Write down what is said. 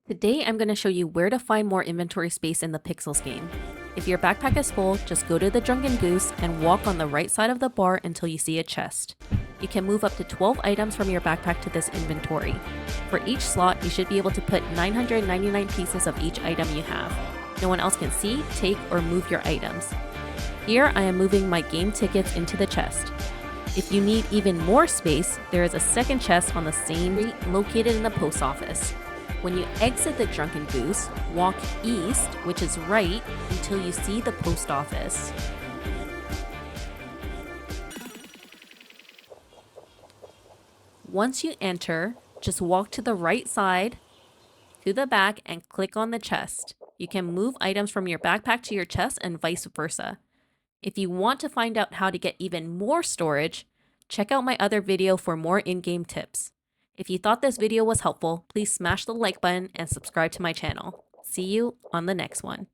Today I'm going to show you where to find more inventory space in the Pixels game. If your backpack is full, just go to the Drunken Goose and walk on the right side of the bar until you see a chest. You can move up to 12 items from your backpack to this inventory. For each slot, you should be able to put 999 pieces of each item you have. No one else can see, take, or move your items. Here I am moving my game tickets into the chest. If you need even more space, there is a second chest on the same street located in the post office. When you exit the Drunken Goose, walk east, which is right, until you see the post office. Once you enter, just walk to the right side, to the back, and click on the chest. You can move items from your backpack to your chest and vice versa. If you want to find out how to get even more storage, check out my other video for more in-game tips. If you thought this video was helpful, please smash the like button and subscribe to my channel. See you on the next one.